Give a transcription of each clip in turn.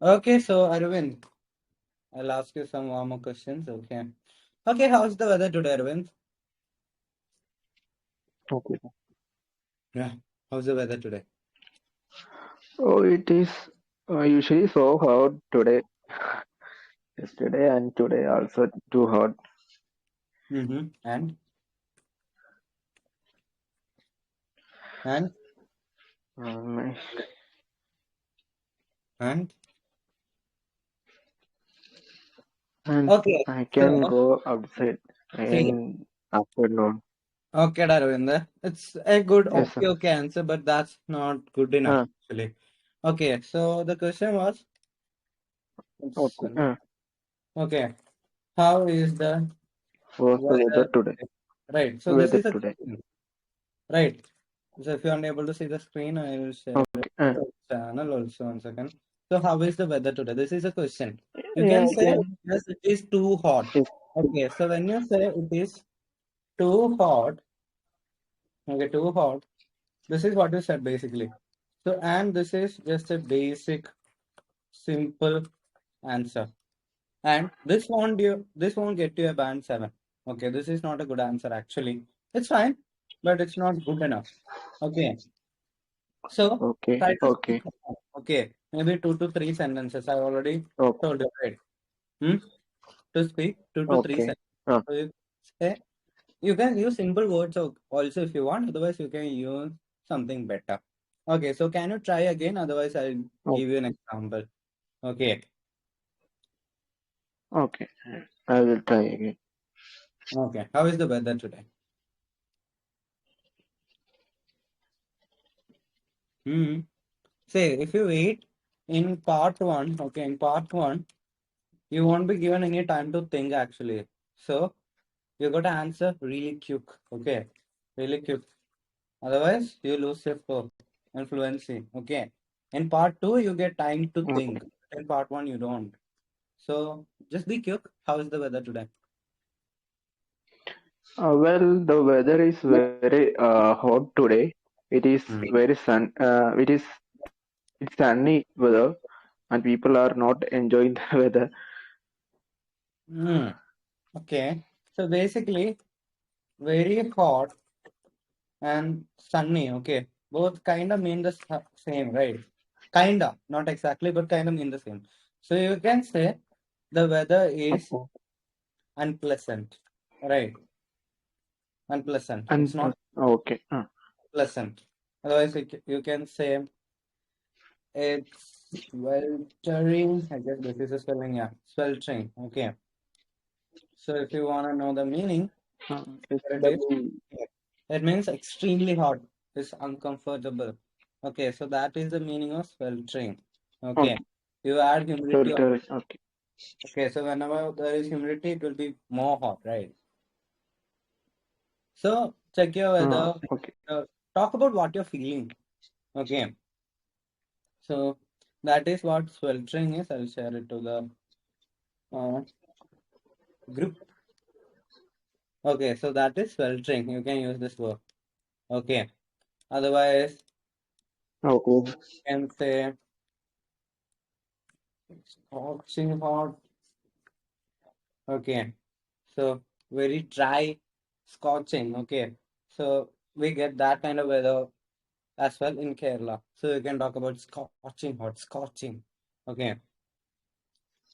Okay, so Arvind, I'll ask you some more questions. Okay. Okay, how's the weather today, Arvind? Okay. Yeah. How's the weather today? Oh, it is usually so hot today. Yesterday and today also too hot. Mm-hmm. And Um, and and okay. I So can go outside see, in afternoon. okay, Arvind. It's a good Yes, sir. okay answer, but that's not good enough Uh, actually. Okay, so the question was, okay. okay, how is the What's the weather weather today? today? Right. So this Weather is a today. question, right. So if you're unable to see the screen, I will share it Okay. to the channel also. 1 second. So how is the weather today? This is a question. You Yeah, can I say can. yes, it is too hot. Yes. Okay, so when you say it is too hot, okay, too hot, this is what you said basically. So and this is just a basic, simple answer. And this won't get you a band 7. Okay, this is not a good answer actually. It's fine, but it's not good enough. Okay. So Okay. try to speak Okay. more. Okay, maybe 2 to 3 sentences. I already Okay. told you, right? Hmm? To speak 2 to 3 sentences. Uh, So you say you can use simple words also if you want. Otherwise, you can use something better. Okay, so can you try again? Otherwise, I'll oh, give you an example. Okay. okay. I will try again. Okay. How is the weather today? Hmm. Say if you wait in part one. Okay, in part one, you won't be given any time to think actually. So you got to answer really quick. Okay, really quick. Otherwise, you lose your influency. Okay. In part two, you get time to Okay. think. In part one, you don't. So just be quick. How is the weather today? Well, the weather is very hot today. It is Mm. very it's sunny weather, and people are not enjoying the weather. Mm. Okay. So basically, very hot and sunny. Okay. Both kind of mean the same, right? Kinda, not exactly, but kind of mean the same. So you can say the weather is Okay. unpleasant, right? Unpleasant. It's And not okay. pleasant. Otherwise, you can say it's sweltering. I guess this is a spelling, yeah. Sweltering. Okay. So if you want to know the meaning, It's here it is. double. Yeah. It means extremely hot. It's uncomfortable. Okay, so that is the meaning of sweltering. Okay. Okay. You add humidity. Filter. Okay. Okay, so whenever there is humidity, it will be more hot, right? So check your weather. Okay. Talk about what you're feeling. Okay. So that is what sweltering is. I'll share it to the uh, group. Okay, so that is sweltering. You can use this word. Okay. Otherwise, Okay. you can say scorching hot. Okay. So very dry, scorching. Okay. So we get that kind of weather as well in Kerala. So you can talk about scorching hot, scorching. Okay.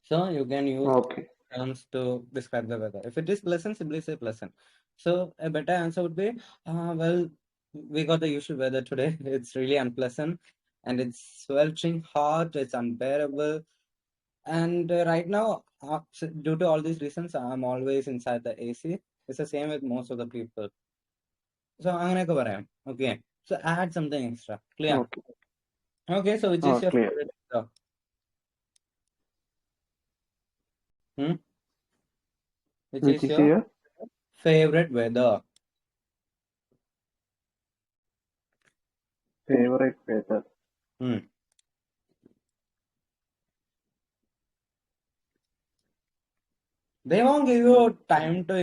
So you can use Okay. terms to describe the weather. If it is pleasant, simply say pleasant. So a better answer would be, well, we got the usual weather today. It's really unpleasant and it's sweltering hot. It's unbearable. And right now, due to all these reasons, I'm always inside the AC. It's the same with most of the people. So അങ്ങനെയൊക്കെ പറയാം. Okay. So add something extra. Clear? Okay. Okay. So which is your Clear. favorite weather? Hmm? Which Which is is your your favorite weather? favorite weather? Hmm. They won't give you time to,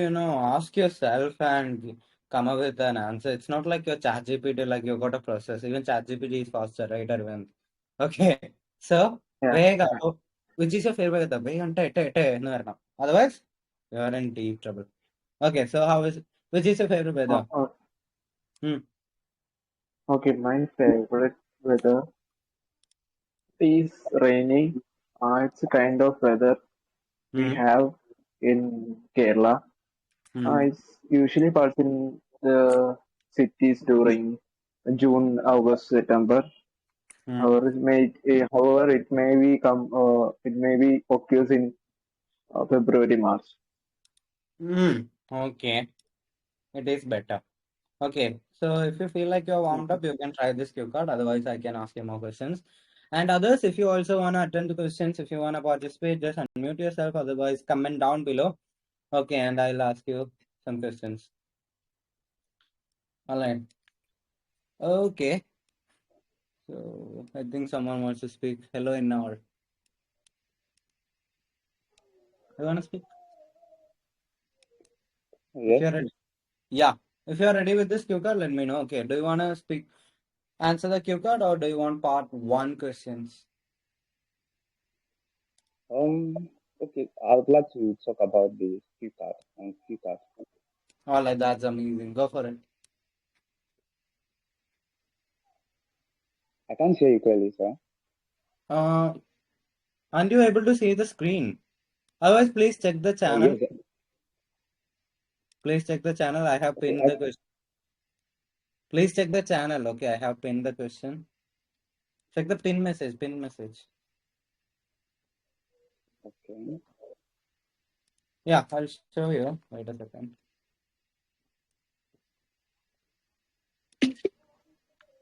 ask yourself and come up with an answer. It's not like your ChatGPT, like you got a process. Even ChatGPT is faster, right, Arvind? Okay. So Yeah. Vega. Oh, which is your favorite weather? Vega and no. Otherwise, you are in deep trouble. Okay, so which is your favorite Oh, weather? oh, Hmm. okay, my favorite weather is rainy. It's a kind of weather we Hmm. have in Kerala. Hmm. It's usually falls in the cities during June, August, September. Hmm. However, it may be occurs in February, March. Hmm. Okay, it is better. Okay, so if you feel like you're warmed Okay. up, you can try this cue card. Otherwise, I can ask you more questions. And others, if you also want to attend the questions, if you want to participate, just unmute yourself. Otherwise, comment down below. Okay, and I'll ask you some questions. All right. Okay. So I think someone wants to speak. Hello, in our. You want to speak? If Yes. you're ready. Yeah. If you're ready with this cue card, let me know. Okay. Do you want to speak? Answer the cue card, or do you want part one questions? Okay. I would like to talk about the skill card and skill card. All right. That's amazing. Go for it. I can't hear you clearly, sir. Uh, aren't you able to see the screen? Otherwise, please check the Oh channel. yes. Please check the channel. I have Okay. pinned the question. Please check the channel. Okay, I have pinned the question. Check the pin message. Pin message. Okay. Yeah, I'll show you. Wait a second.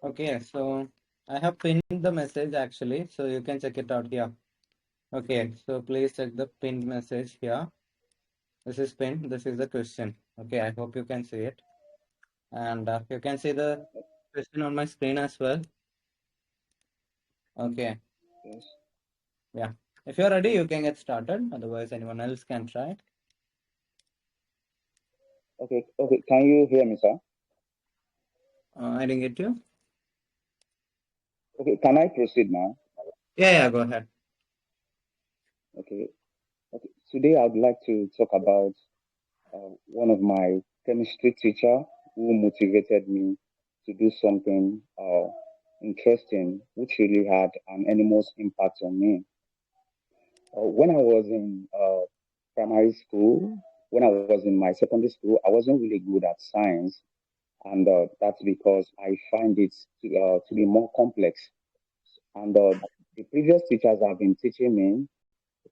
Okay, so I have pinned the message actually, so you can check it out here. Okay, so please check the pinned message here. This is pinned. This is the question. Okay, I hope you can see it. And you can see the question on my screen as well. Okay, Yes. yeah. If you're ready, you can get started. Otherwise, anyone else can try. Okay. Okay. Can you hear me, sir? I didn't get you. Okay. Can I proceed now? Yeah, go ahead. Okay. Okay. Today I would like to talk about one of my chemistry teacher who motivated me to do something interesting, which really had an enormous impact on me. When I was in primary school, when I was in my secondary school, I wasn't really good at science, and that's because I find it to be more complex. And the previous teachers have been teaching me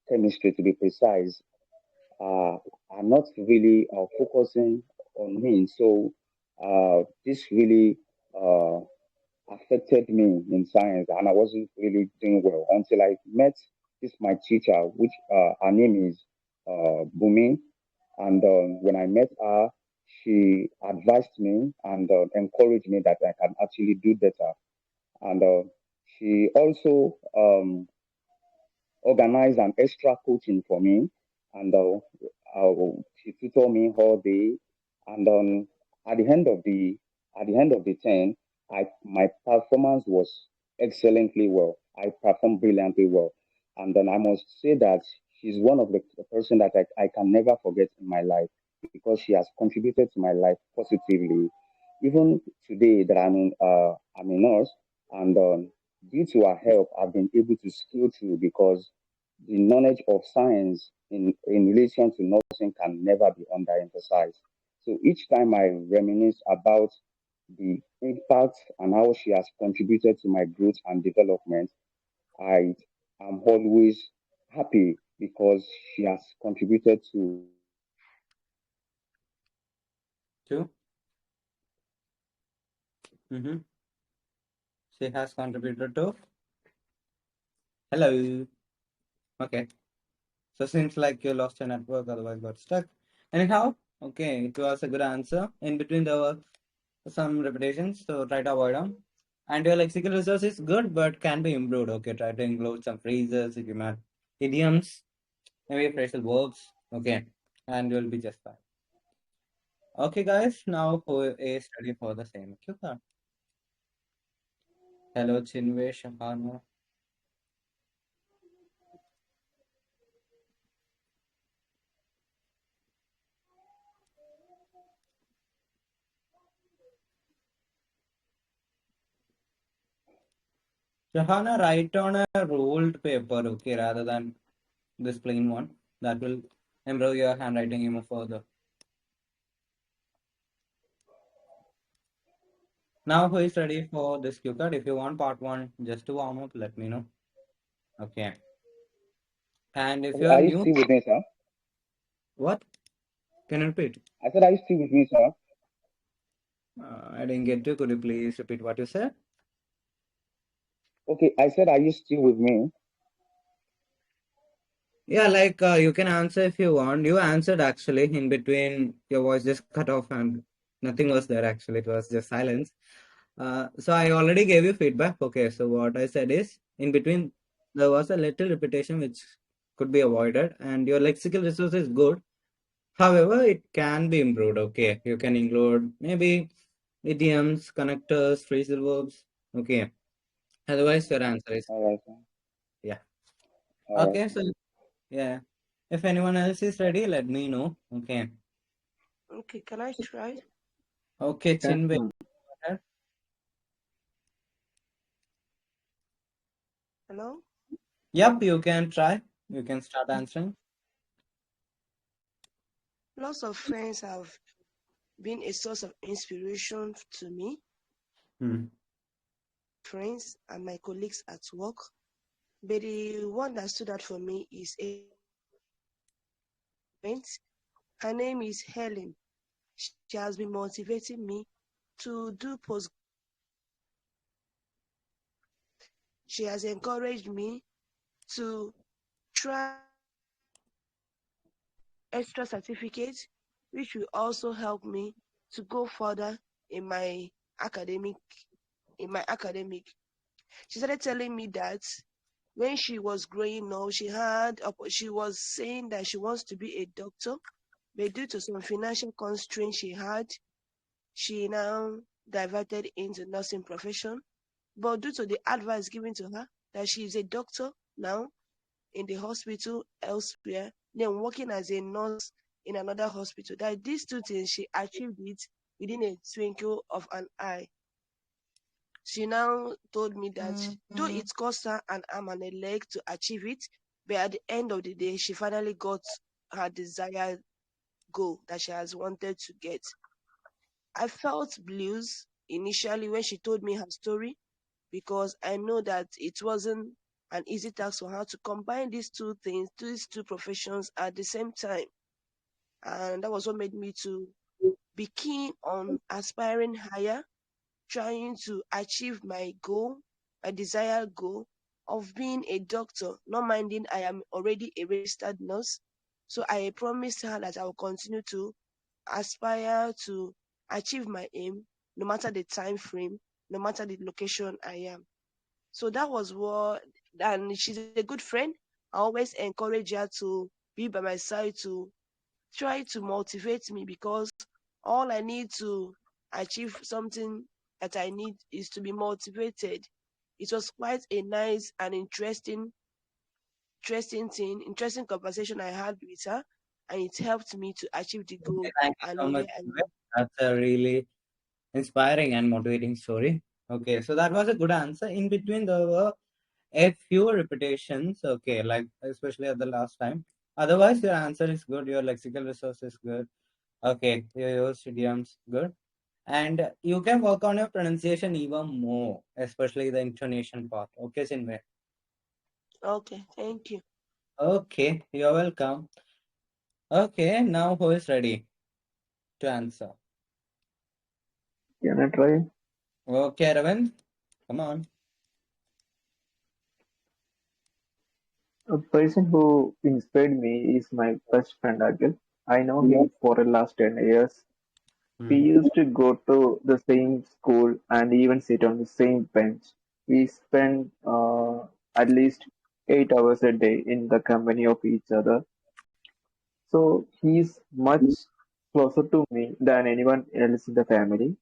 chemistry, to be precise, uh, are not really focusing on me. So this really uh, affected me in science, and I wasn't really doing well until I met this my teacher, which her name is Bumi. And when I met her, she advised me and encouraged me that I can actually do better. And she also organize an extra coaching for me, and she tutored me all day. And at the end of the at the end of the term, I my performance was excellently well. I performed brilliantly well, and then I must say that she's one of the person that I can never forget in my life because she has contributed to my life positively. Even today that I'm a nurse, and due to her help, I've been able to scale through because the knowledge of science in relation to nursing can never be underemphasized. So each time I reminisce about the impact and how she has contributed to my growth and development, I am always happy because she has contributed to Two. Mm-hmm. She has contributed to. Hello. Okay. So seems like you lost your network, otherwise got stuck. Anyhow, okay, it was a good answer. In between there were some repetitions, so try to avoid them. And your lexical resource is good, but can be improved. Okay, try to include some phrases, idioms, maybe phrasal verbs. Okay, and you'll be just fine. Okay, guys, now who is study for the same cue card? Hello, Chinwe, Shahana. Shahana, write on a ruled paper, okay, rather than this plain one. That will improve your handwriting even further. Now, who is ready for this cue card? If you want part one, just to warm up, let me know. Okay. And if Okay, you are are you new, still with me, sir? what? Can you repeat? I said, are you still with me, sir? I didn't get you. Could you please repeat what you said? Okay, I said, are you still with me? Yeah, like you can answer if you want. You answered actually in between. Your voice just cut off and nothing was there actually. It was just silence. So I already gave you feedback. Okay, so what I said is in between there was a little repetition which could be avoided, and your lexical resource is good. However, it can be improved. Okay, you can include maybe idioms, connectors, phrasal verbs. Okay, otherwise your answer is All right, sir. yeah. All right, Okay, sir. so yeah, if anyone else is ready, let me know. Okay, Okay, can I try? okay, Yeah, Chinwe. Hello? Yep, you can try. You can start answering. Lots of friends have been a source of inspiration to me, Hmm. friends and my colleagues at work. But the one that stood out for me is a friend. Her name is Helen. She has been motivating me to do post. She has encouraged me to try extra certificates, which will also help me to go further in my academic academic. She started telling me that when she was growing up, she was saying that she wants to be a doctor, but due to some financial constraints she had, she now diverted into nursing profession. But due to the advice given to her that she is a doctor now in the hospital elsewhere, then working as a nurse in another hospital, that these two things she achieved it within a twinkle of an eye. She now told me that though it cost her an arm and a leg to achieve it, but at the end of the day, she finally got her desired goal that she has wanted to get. I felt blues initially when she told me her story because I know that it wasn't an easy task for her to combine these two things, these two professions at the same time. And that was what made me to be keen on aspiring higher, trying to achieve my goal, my desired goal of being a doctor, not minding I am already a registered nurse. So I promised her that I will continue to aspire to achieve my aim, no matter the time frame, no matter the location I am. So that was what, and she's a good friend. I always encourage her to be by my side to try to motivate me because all I need to achieve something that I need is to be motivated. It was quite a nice and interesting conversation I had with her, and it helped me to achieve the Okay, goal thank you and so know much, where I Chinwe. am. That's a really inspiring and motivating story. Okay, so that was a good answer. In between, there were a few repetitions. Okay, like especially at the last time. Otherwise, your answer is good. Your lexical resource is good. Okay, your idioms good. And you can work on your pronunciation even more, especially the intonation part. Okay, Chinwe. Okay, thank you. Okay, you're welcome. Okay, now who is ready to answer? can I try? Okay, Ravind, come on. A person who inspired me is my best friend Akhil. I know him for the last 10 years. We Hmm. used to go to the same school and even sit on the same bench. We spent at least 8 hours a day in the company of each other. So he's much closer to me than anyone else in the family.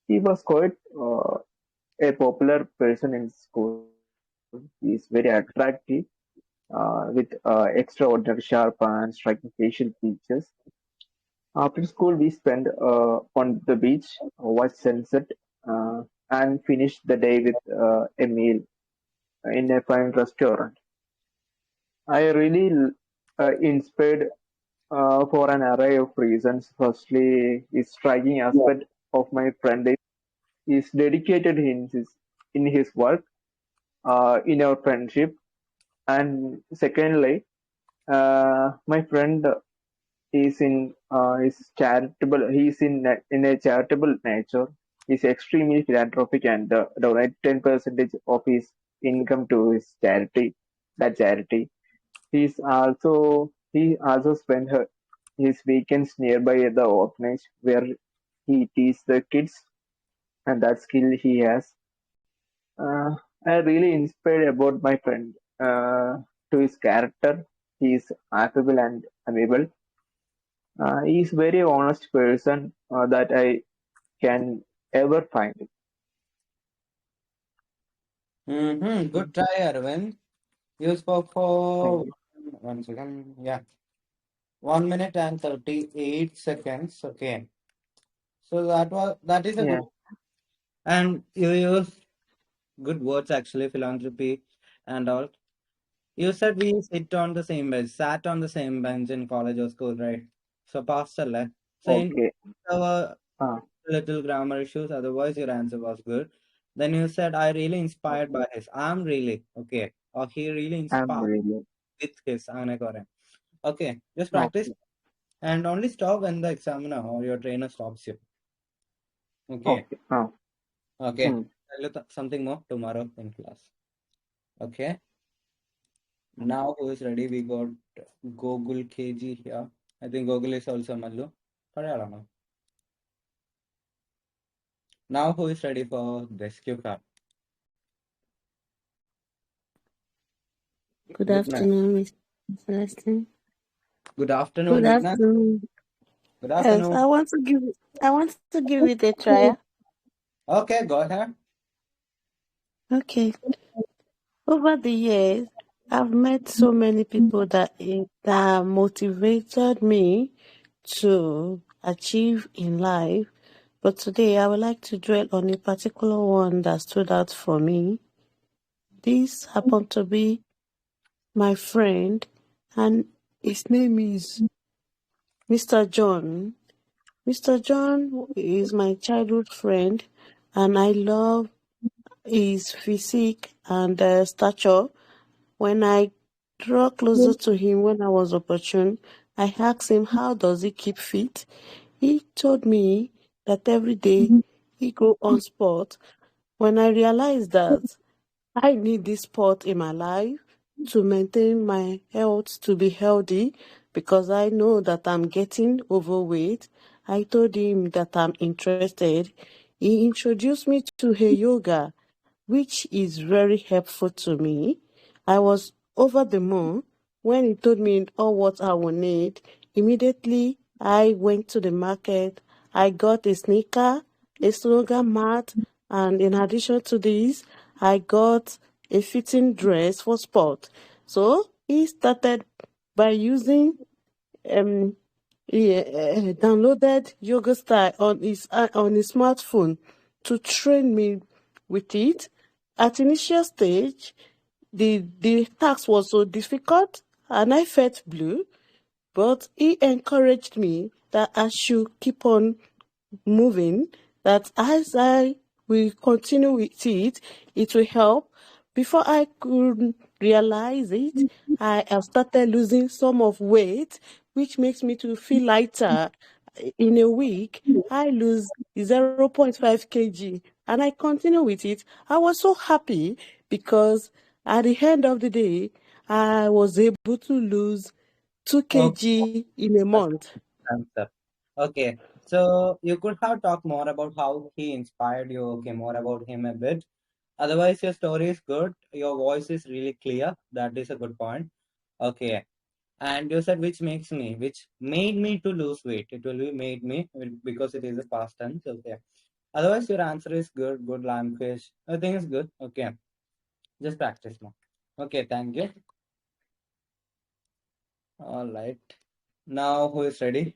He was quite a popular person in school. He's very attractive with extraordinary sharp and striking facial features. After school, we spend on the beach, watch sunset, and finish the day with a meal. in a fine restaurant. I really inspired for an array of reasons. Firstly, his striking aspect of my friend is dedicated in his work, in our friendship, and secondly, my friend is charitable. In a charitable nature. He's extremely philanthropic and donate 10% of his income to his charity. That charity. He also spent his weekends nearby at the orphanage where he teaches the kids, and that skill he has. Uh, I really inspired about my friend to his character. He is affable and amiable. He is very honest person that I can ever find. Good try, Arvind. You spoke Thank for you. 1 second. Yeah, 1 minute and 38 seconds. Okay. So that is a good, Yeah. and you use good words actually, philanthropy and all. You said we sat on the same bench in college or school, right? So past a So in Okay. our Uh, little grammar issues, otherwise your answer was good. Then you said I really inspired by his. I'm really okay. Or he really I'm inspired really with his. Okay, just practice okay. and only stop when the examiner or your trainer stops you. Okay. Okay. Okay. Hmm. Tell you something more tomorrow in class. Okay. Now who is ready? We got Google KG here. I think Google is also Mallu. Parayalama. Now who is ready for this Q card? Good Goodness. afternoon, Miss Celestine. Good Good afternoon, Goodness. afternoon. Good Yes, afternoon. I want to give it a try. Okay, go ahead. Okay. Over the years, I've met so many people that motivated me to achieve in life. But today I would like to dwell on a particular one that stood out for me. This happened to be my friend, and his name is Mr. John. Mr. John is my childhood friend, and I love his physique and stature. When I draw closer to him when I was opportune, I asked him how does he keep fit. He told me that every day he go on sport. When I realized that I need this sport in my life to maintain my health to be healthy because I know that I'm getting overweight. I told him that I'm interested. He introduced me to her yoga, which is very helpful to me. I was over the moon when he told me all what I would need. Immediately, I went to the market. I got a sneaker, a slogan mat, and in addition to this, I got a fitting dress for sport. So he started by using um downloaded yoga style on his smartphone to train me with it. At initial stage, the task was so difficult and I felt blue, but he encouraged me that I should keep on moving, that as I will continue with it, it will help. Before I could realize it, I have started losing some of weight, which makes me to feel lighter. In a week, I lose 0.5 kg and I continue with it. I was so happy because at the end of the day, I was able to lose 2 Okay, kg in a that's month. the answer. Okay, so you could have talked more about how he inspired you. Okay, more about him a bit. Otherwise, your story is good. Your voice is really clear. That is a good point. Okay. And you said which made me to lose weight. It will be made me because it is a past tense. Okay. Otherwise, your answer is good. Good language. I think it's good. Okay. Just practice more. Okay. Thank you. All right. Now, who is ready?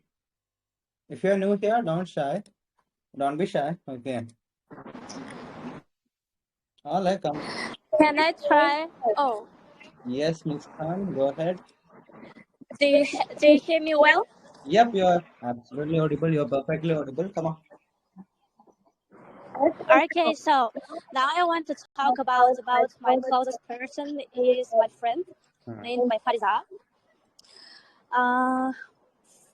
If you're new here, don't shy. Don't be shy. Okay. All right. Come. Can I try? Oh, Yes, Miss Khan, go ahead. do you hear me well? Yep, you're absolutely audible. You're perfectly audible. Come on. Okay, so now I want to talk about my closest person is my friend Hmm, named by Fariza. Uh,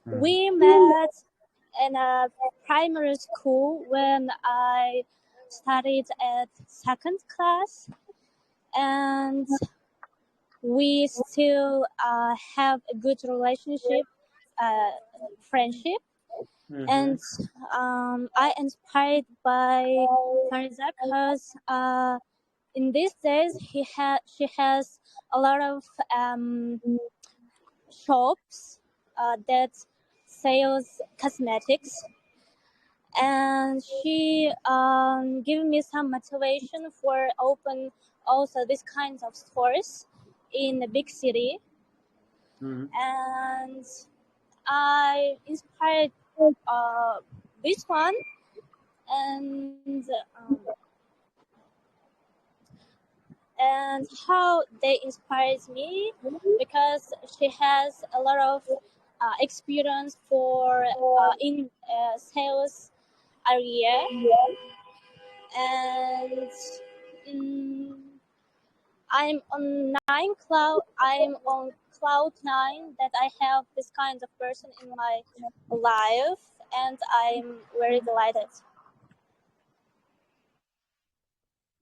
hmm, we met in a primary school when I studied at second class, and we still have a good relationship, uh, friendship. mm-hmm, And I inspired by Fariza because in these days she has a lot of shops that sells cosmetics, and she gave me some motivation for open also these kinds of stores in a big city, mm-hmm, and I inspired uh, this one, and how they inspires me because she has a lot of experience for in sales area, and mm, I'm on cloud nine that I have this kind of person in my life, and I'm very delighted.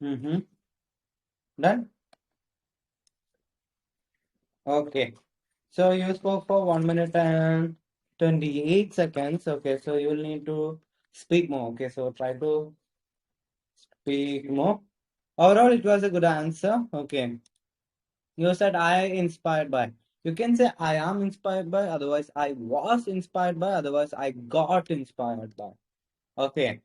mm-hmm. Done? Okay. So you spoke for 1 minute and 28 seconds. Okay, so you'll need to speak more. Okay, so try to speak more. Overall, it was a good answer. Okay. You said I inspired by. You can say I am inspired by, otherwise I was inspired by, otherwise I got inspired by. Okay.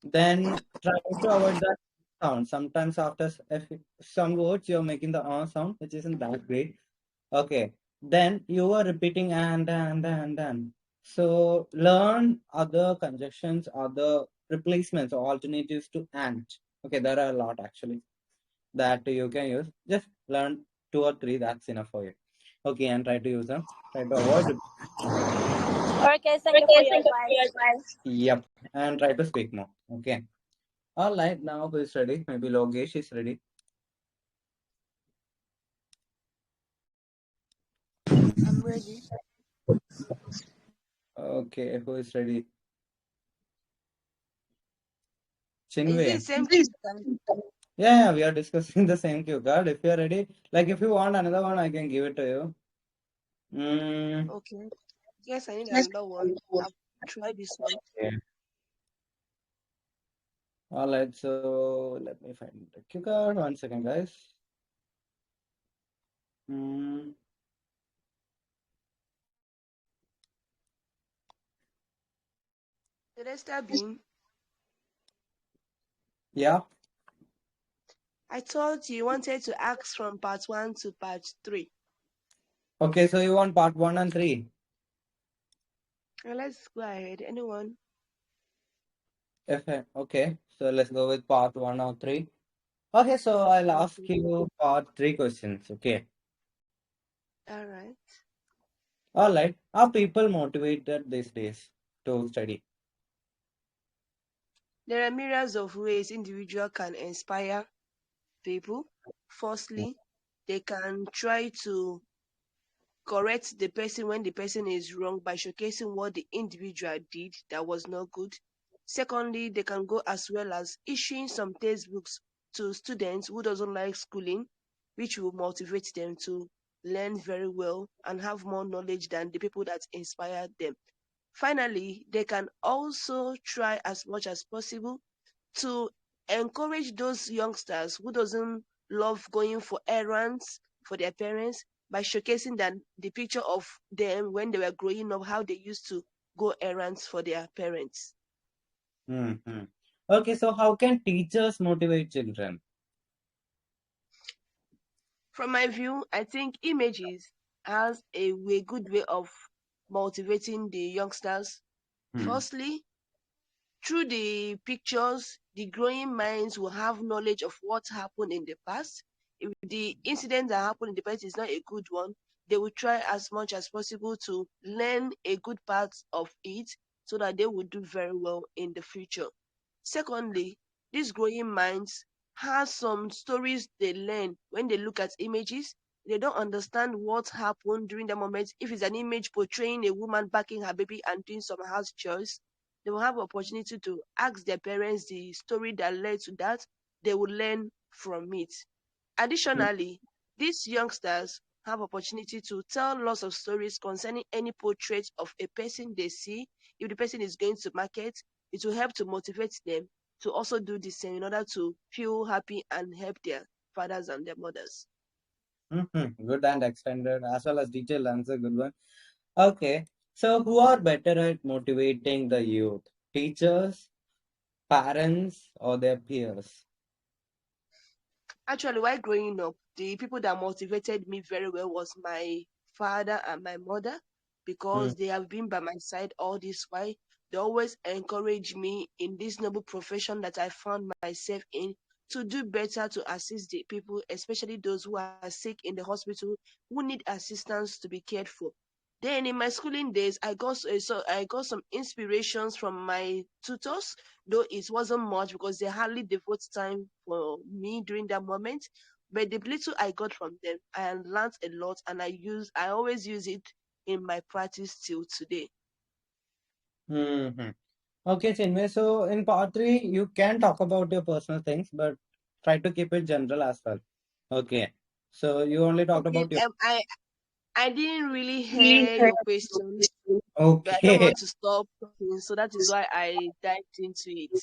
Then try to avoid that sound. Sometimes after if some words you're making the sound, which isn't that great. Okay. Then you are repeating and. So learn other conjunctions, other replacements or alternatives to and. Okay, there are a lot actually that you can use. Just learn two or three, that's enough for you. Okay, and try to use them. Try to avoid. Okay, thank you for your advice. Yep, and try to speak more. Okay. All right, now who is ready? Maybe Logesh is ready. I'm ready. Okay, who is ready? Is Chinwe. it same cue card? Yeah, we are discussing the same cue card. If you are ready, like if you want another one, I can give it to you. Mm, Okay. Yes, I need another one. I'll try this one. okay. All right, so let me find the cue card. 1 second, guys. Mm, Celestial Beam, yeah. I thought you wanted to ask from part 1 to part 3. Okay, so you want part one and three. Well, let's go ahead. Anyone? Okay, so let's go with part one or three. Okay, so I'll ask Okay. you part three questions. Okay. All right. All right. Are people motivated these days to study? There are myriads of ways individual can inspire people. Firstly, they can try to correct the person when the person is wrong by showcasing what the individual did that was not good. Secondly, they can go as well as issuing some textbooks to students who doesn't like schooling, which will motivate them to learn very well and have more knowledge than the people that inspired them. Finally, they can also try as much as possible to encourage those youngsters who doesn't love going for errands for their parents by showcasing that the picture of them when they were growing up, how they used to go errands for their parents. Hmm. Okay, so how can teachers motivate children? From my view, I think images has a good way of motivating the youngsters. Hmm. Firstly, through the pictures, the growing minds will have knowledge of what happened in the past. if the incident that happened in the past is not a good one, they will try as much as possible to learn a good part of it so that they will do very well in the future. Secondly, these growing minds have some stories they learn when they look at images. They don't understand what happened during the moment. If it's an image portraying a woman backing her baby and doing some house chores, they will have opportunity to ask their parents the story that led to that. They will learn from it. Additionally, these youngsters have opportunity to tell lots of stories concerning any portrait of a person they see. If the person is going to market, it will help to motivate them to also do the same in order to feel happy and help their fathers and their mothers. Good and extended as well as detailed answer. Good one. Okay. So who are better at motivating the youth? Teachers, parents, or their peers? Actually, while growing up, the people that motivated me very well was my father and my mother Mm, because they have been by my side all this while. They always encourage me in this noble profession that I found myself in to do better to assist the people, especially those who are sick in the hospital, who need assistance to be cared for. Then in my schooling days, I got some inspirations from my tutors, though it wasn't much because they hardly devote time for me during that moment. But the little I got from them, I learned a lot, and I always use it in my practice till today. hmm Okay, Chinmay. So in part three, you can talk about your personal things, but try to keep it general as well. Okay. So you only talked Okay, about your. I didn't really hear your question, but I don't Okay. want to stop talking, so that is why I dived into it.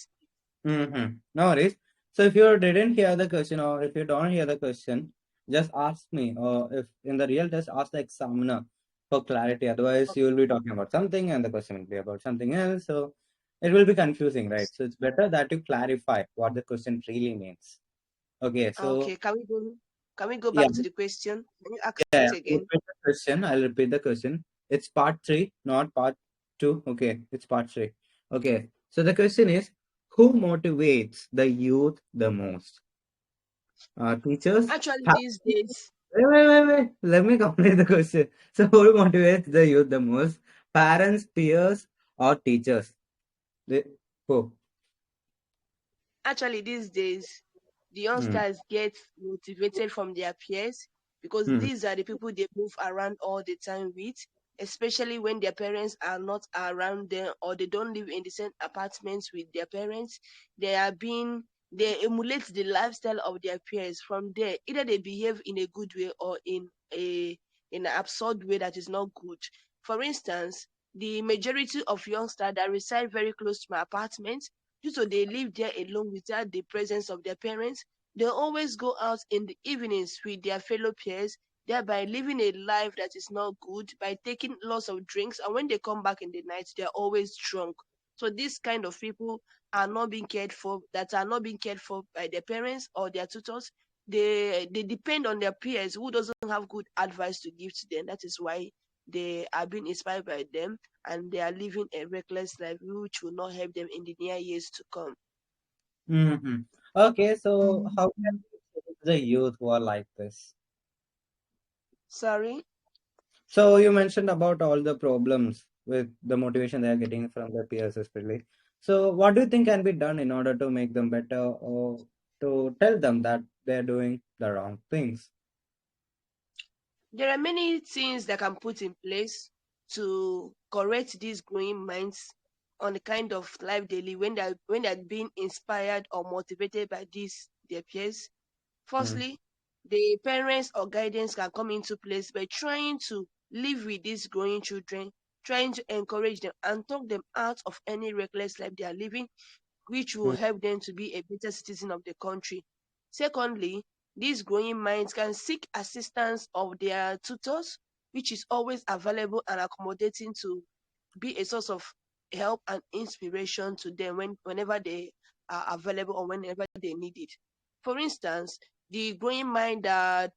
No worries. So if you didn't hear the question or if you don't hear the question, just ask me. Or if in the real test, ask the examiner for clarity. Otherwise, you will be talking about something and the question will be about something else. So it will be confusing, right? So it's better that you clarify what the question really means. Okay. So Okay, can we go yeah, back to the question? Can you ask yeah. it I'll again? repeat the question. I'll repeat the question. It's part three, not part two. Okay. It's part three. Okay. So the question is, who motivates the youth the most? Teachers Actually, have. these days, Wait. Let me complete the question. So, who motivates the youth the most? Parents, peers, or teachers? They, who? these days, the Hmm. youngsters get motivated from their peers because Hmm. these are the people they move around all the time with, especially when their parents are not around them or they don't live in the same apartments with their parents. They are being they emulate the lifestyle of their peers. From there, either they behave in a good way or a in an absurd way that is not good. For instance, the majority of youngsters that reside very close to my apartment, due to they live there alone without the presence of their parents, they always go out in the evenings with their fellow peers, thereby living a life that is not good by taking lots of drinks. And when they come back in the night, they're always drunk. So these kind of people are not being cared for by their parents or their tutors. They depend on their peers who doesn't have good advice to give to them. That is why they are being inspired by them and they are living a reckless life which will not help them in the near years to come. Hmm. Okay, so how can we change the youth who are like this? Sorry. So, you mentioned about all the problems with the motivation they are getting from their peers, especially. So, what do you think can be done in order to make them better or to tell them that they're doing the wrong things? There are many things that can put in place to correct these growing minds on the kind of life they live when they're being inspired or motivated by these their peers. Mm, Firstly, the parents or guidance can come into place by trying to live with these growing children, trying to encourage them and talk them out of any reckless life they are living, which will mm, help them to be a better citizen of the country. Secondly, these growing minds can seek assistance of their tutors, which is always available and accommodating to be a source of help and inspiration to them whenever they are available or whenever they need it. For instance, the growing mind that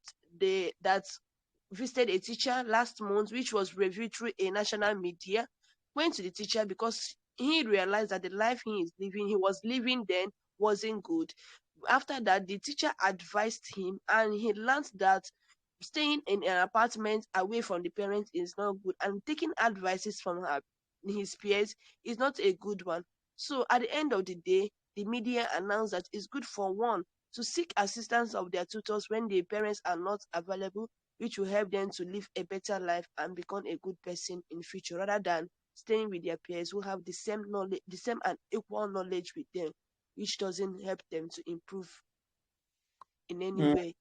visited a teacher last month, which was reviewed through a national media, went to the teacher because he realized that the life he was living then wasn't good. after that, the teacher advised him, and he learned that staying in an apartment away from the parents is not good, and taking advices from his peers is not a good one. So at the end of the day, the media announced that it's good for one to seek assistance of their tutors when their parents are not available, which will help them to live a better life and become a good person in future, rather than staying with their peers who have the same knowledge, the same and equal knowledge with them, which doesn't help them to improve in any Mm, way.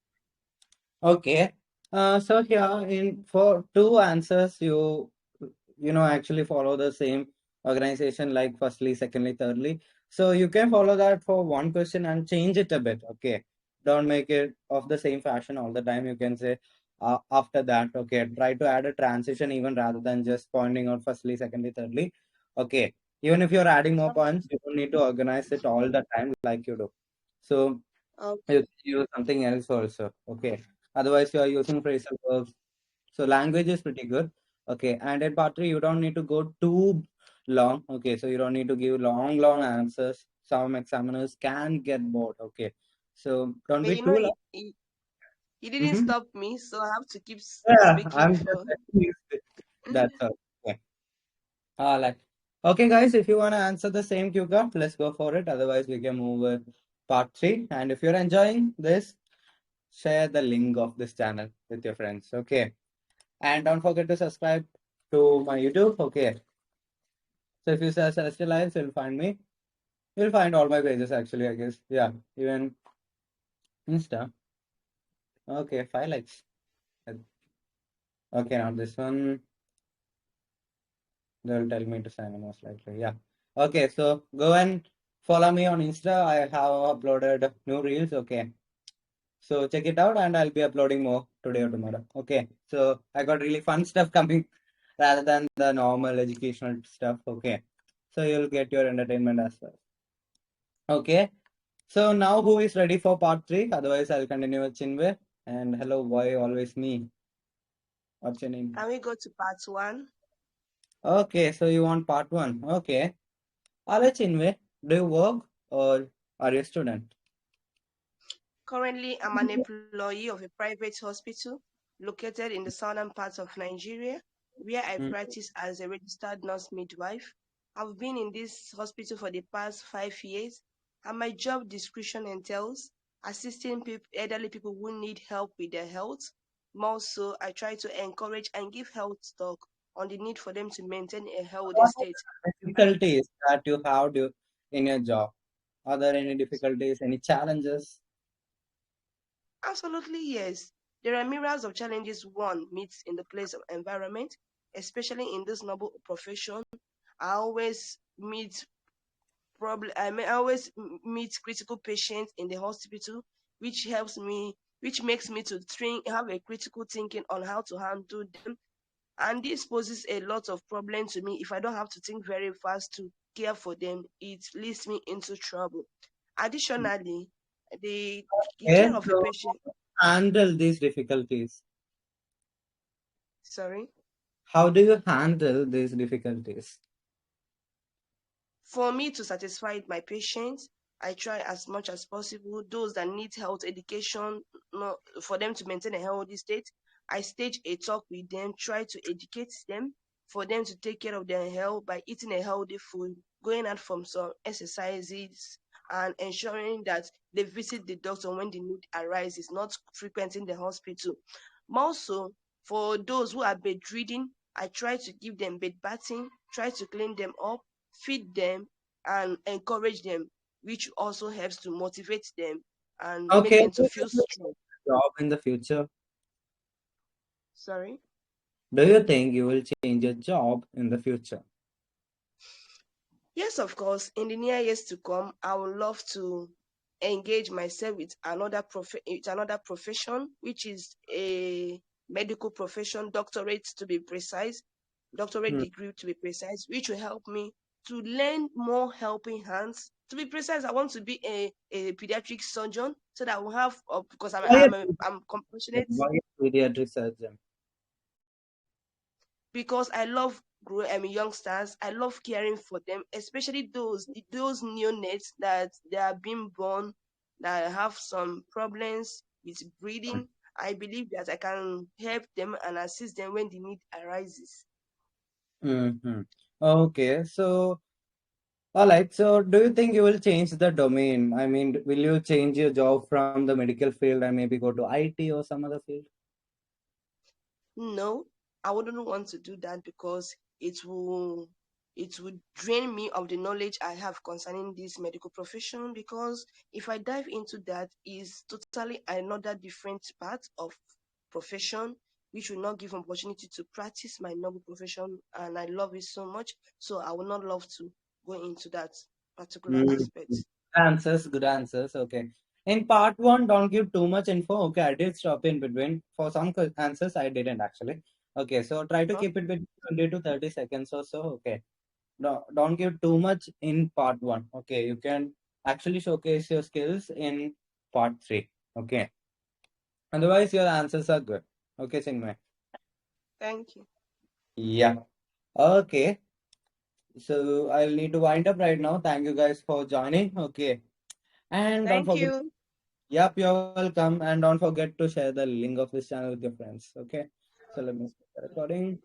okay. So here in for two answers, actually follow the same organization like firstly, secondly, thirdly. So you can follow that for one question and change it a bit. Okay, don't make it of the same fashion all the time. You can say after that. Okay, try to add a transition even rather than just pointing out firstly, secondly, thirdly. Okay, even if you're adding more points, you don't need to organize it all the time like you do. So you Okay. can use something else also. Okay, otherwise you are using phrasal verbs, so language is pretty good. Okay, and in part three, you don't need to go too long. Okay, so you don't need to give long, long answers. Some examiners can get bored. Okay, so don't But be too long. he didn't Hmm. stop me, so I have to keep Yeah, speaking I'm just for. letting you speak. That's all. Okay. Like, okay, guys, if you want to answer the same cue card, let's go for it. Otherwise, we can move with part three. And if you're enjoying this, share the link of this channel with your friends. Okay. And don't forget to subscribe to my YouTube. Okay. So if you search Celestial Lives, you'll find me. You'll find all my pages actually, I guess. Yeah, even Insta. Okay, 5 likes. Okay, now this one, they'll tell me to sign in most likely. Yeah. Okay, so go and follow me on Insta. I have uploaded new reels. Okay. So check it out and I'll be uploading more today or tomorrow. Okay. So I got really fun stuff coming rather than the normal educational stuff. Okay. So you'll get your entertainment as well. Okay. So now who is ready for part three? Otherwise, I'll continue with Chinwe. And hello, why always me? What's your name? Can we go to part one? Okay, so you want part one. Okay. Hello, Chinwe. Do you work or are you a student? Currently, I'm an employee of a private hospital located in the southern part of Nigeria, where I Mm. practice as a registered nurse midwife. I've been in this hospital for the past 5 years, and my job description entails assisting elderly people who need help with their health. More so, I try to encourage and give health talk on the need for them to maintain a healthy What are state. the difficulties that you have in your job? Are there any difficulties, any challenges? Absolutely, yes. There are myriads of challenges one meets in the place of environment, especially in this noble profession. I always meet I always meet critical patients in the hospital, which helps me, which makes me to think, have a critical thinking on how to handle them. And this poses a lot of problem to me if I don't have to think very fast to care for them. It leads me into trouble. Additionally, the Okay, care of a so patient. handle these difficulties. Sorry. How do you handle these difficulties? For me to satisfy my patients, I try as much as possible. Those that need health education, no, for them to maintain a healthy state, I stage a talk with them, try to educate them for them to take care of their health by eating a healthy food, going out from some exercises, and ensuring that they visit the doctor when the need arises, not frequenting the hospital. Also, for those who are bedridden, I try to give them bed bathing, try to clean them up, feed them, and encourage them, which also helps to motivate them and make Okay, them to do feel you strong. job in the future? Sorry. Do you think you will change your job in the future? Yes, of course. In the near years to come, I would love to engage myself with another profession, which is a medical profession, doctorate to be precise, doctorate Hmm. degree to be precise, which will help me to learn more helping hands. To be precise, I want to be a pediatric surgeon so that I will have because Why a I'm pediatrician? compassionate, Why a pediatric surgeon? because I love youngsters. I love caring for them, especially those neonates that they are being born that have some problems with breathing, I believe that I can help them and assist them when the need arises. Mm-hmm. Okay, so all right. So, do you think you will change the domain? I mean, will you change your job from the medical field and maybe go to IT or some other field? No, I wouldn't want to do that because it would drain me of the knowledge I have concerning this medical profession. Because if I dive into that, is totally another different part of profession, which will not give opportunity to practice my noble profession, and I love it so much. So I would not love to go into that particular Mm. aspect. Answers, good answers. Okay. In part one, don't give too much info. Okay, I did stop in between. For some answers, I didn't actually. Okay, so try to keep it between 20 to 30 seconds or so. Okay. No, don't give too much in part one. Okay, you can actually showcase your skills in part three. Okay. Otherwise, your answers are good. Okay, Sinmay. Thank you. Yeah. Okay. So I'll need to wind up right now. Thank you guys for joining. Okay. And don't Thank forget, you. yep, you're welcome. And don't forget to share the link of this channel with your friends. Okay. So let me start the recording.